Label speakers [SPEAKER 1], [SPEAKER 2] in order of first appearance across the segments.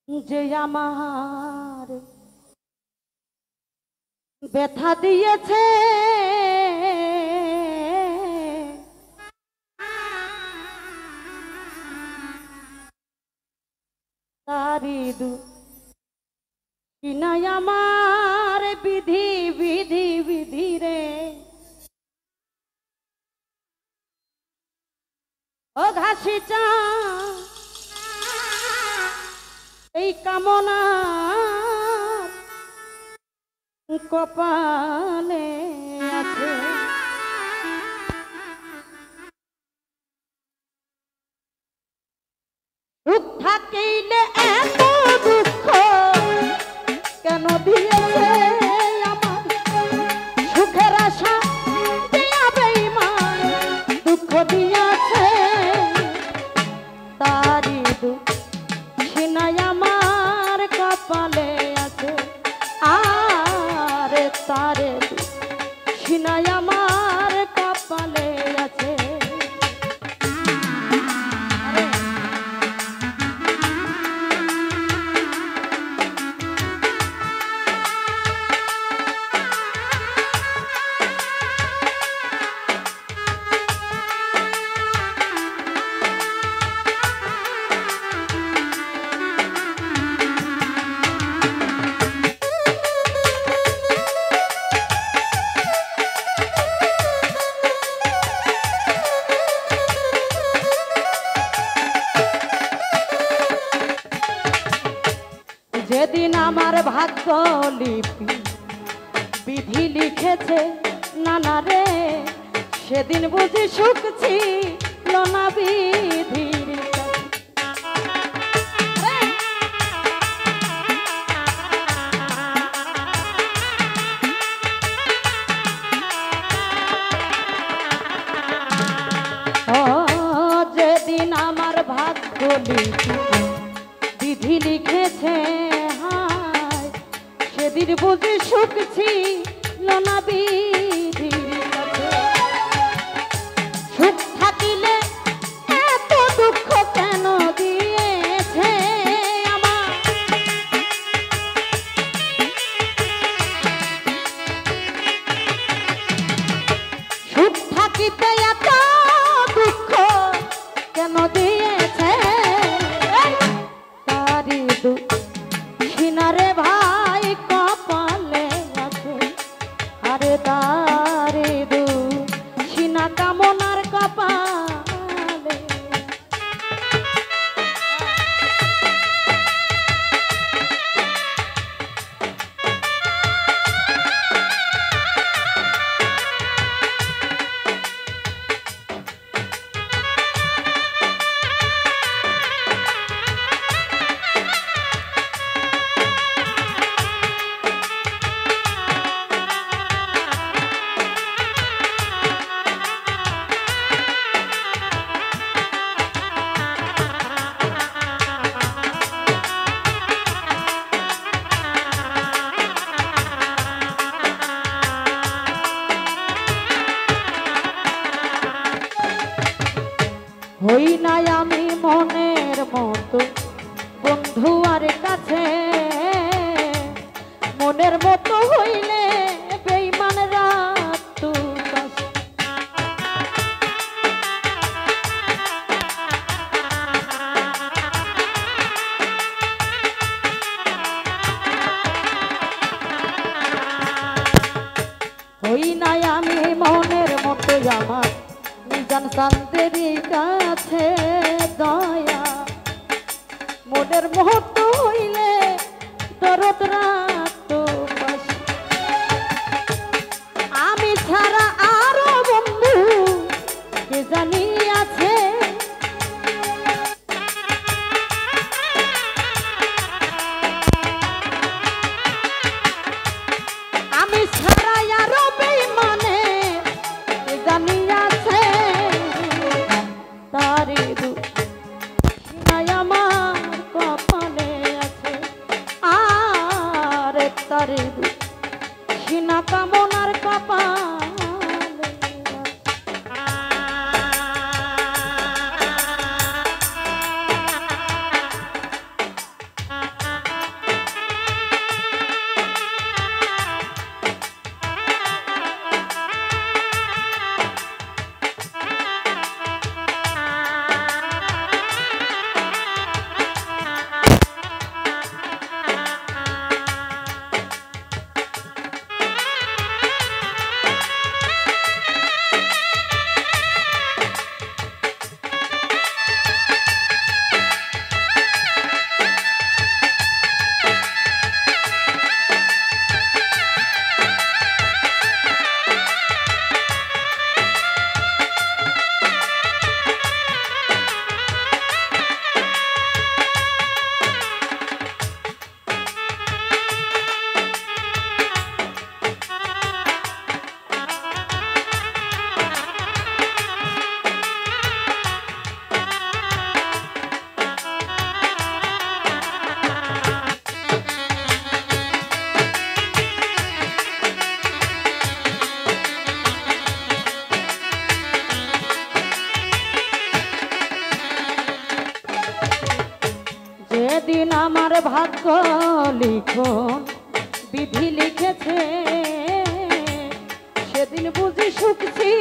[SPEAKER 1] যে আমার ব্যথা দিয়েছে তারি দুঃখিনাই আমার বিধি বিধি বিধি রে ও ঘাসি চা এই কামনা কপালে আছে সুখ থাকিলে এত দুঃখ কেন দিয়েছে আমার সুখের আশা দিয়া বেঈমান দুঃখ দিয়েছে তারি দুঃখিনাই আমার কপালে আছে আরে তারে দুঃখিনাই আমার কপালে আছে যেদিন আমার ভাগ্য লিপি বিধি লিখেছে নানা রে সেদিন বুঝি সুখ ছিল না বিধির ও যেদিন আমার ভাগ্য লিপি বিধি লিখেছে সেদিন বুঝি সুখ ছিল না বিধির কাছে সুখ থাকিলে এত দুঃখ কেন দিয়েছে আমার সুখ থাকিতে এত দুঃখ কেন দিয়েছে তারি দুঃখিনারে ভাই কপালে আছে আরে তারে দুঃখিনা কামনার কপালে হই নাই আমি মনের মতো বন্ধু আর কাছে মনের মতো হইলে বেঈমান রাত হই নাই আমি মনের মতো আমার নিজান শান্তির কাছে দয়া মনের মুহূর্ত হইলে দরদ রাত আমি ছাড়া আরো বন্ধু কে জানি আছে আমি ছাড়া আরো বেঈমানে কে জানি আছে তারি দুঃখিনাই আমার কপালে আছে আরে তারি দুঃখিনা কামনার কপালে আছে যেদিন আমার ভাগ্য লিখন বিধি লিখেছে সেদিন বুঝি সুখছি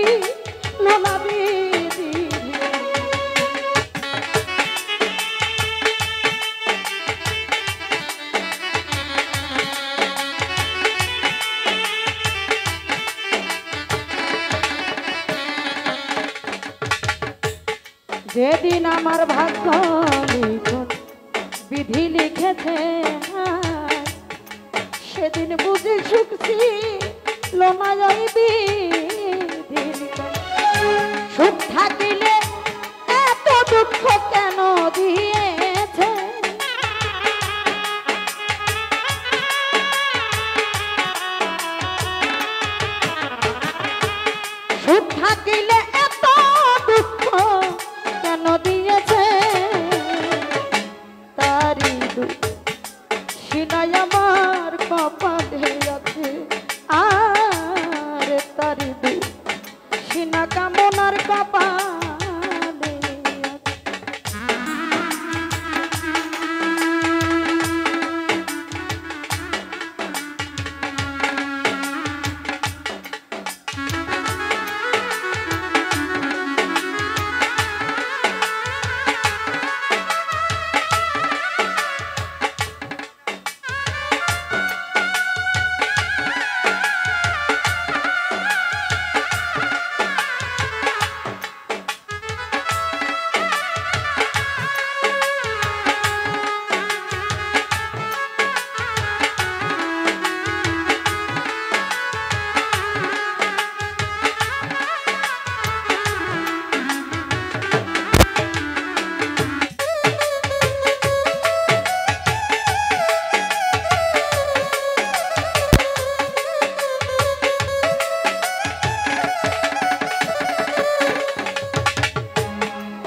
[SPEAKER 1] লোনা বিধি। যেদিন আমার ভাগ্য লিখন বিধি লিখেছে সেদিন বুঝি সুখছি লোনাই বিধি। সুখ থাকিলে এত দুঃখ কেন দিয়েছে, সুখ থাকিলে এত দুঃখ কেন দিয়েছে, তারি সিনাই আমার কপালে আছে আর তারি সিনা কামনার কপালে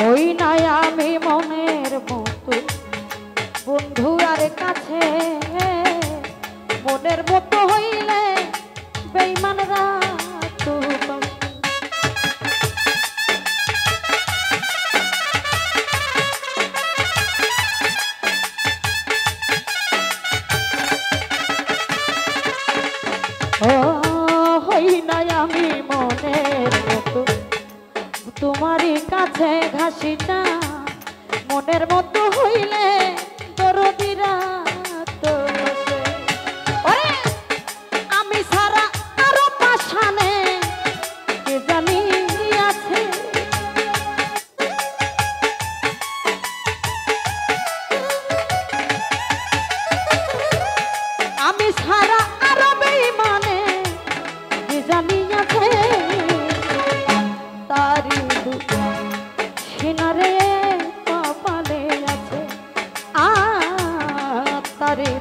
[SPEAKER 1] ওই নাই আমি মনের মতো বন্ধু আর কাছে, মনের মতো হইলে বেঈমানরা তো ও হই নাই আমি মনের মতো তোমারই কাছে ঘাসিটা, মনের মতো হইলে দরদিরা তো বসে। আমি সারা আরো পাশানে কে জানি আছে, আমি সারা আরো বেঈমানে কে জানি আছে, তারি সিনারে কপালে আছে আর তারে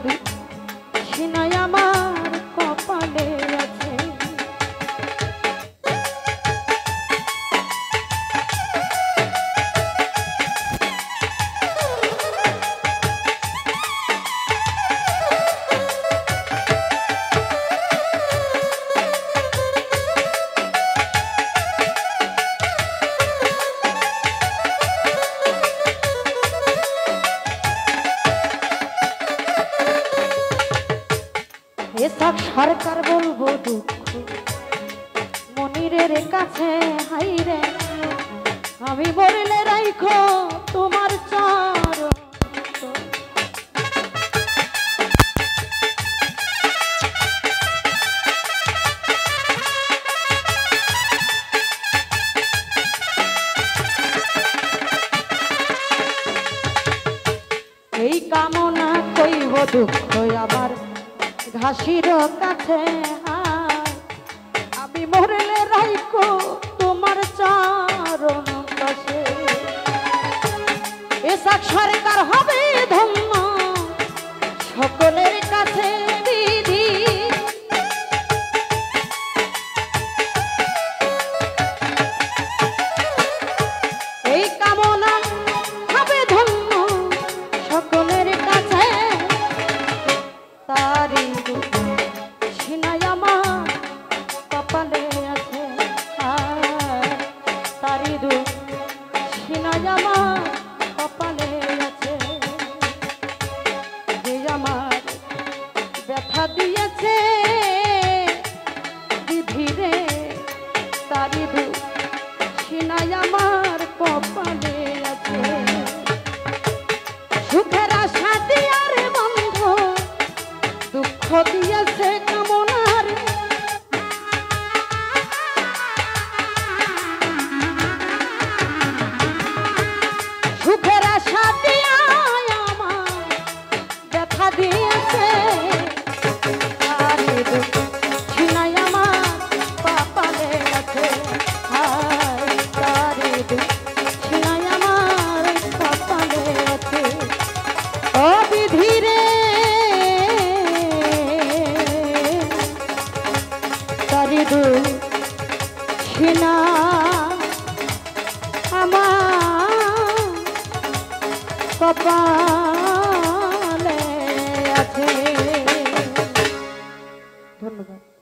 [SPEAKER 1] সিনাই আমার কপালে আছে। এসব সরকার বলবো দুঃখ মনিরের কাছে, হাইরে আমি বললে রাইখো তোমার চরণ। এই কামনা কইব দুঃখ আবার ঘাসির কাছে, আমি মরলে রাইখো তোমার চরণ কাছে। এসব সরকার হবে ধন্য সকলের কাছে বিধি, এই কামনা হবে ধন্য সকলের কাছে, তারি সিনাই আমার কপালে আছে আর তারি সিনাই আমার কপালে আছে। দুই সিনা আমার কপালে আছে। ধন্যবাদ।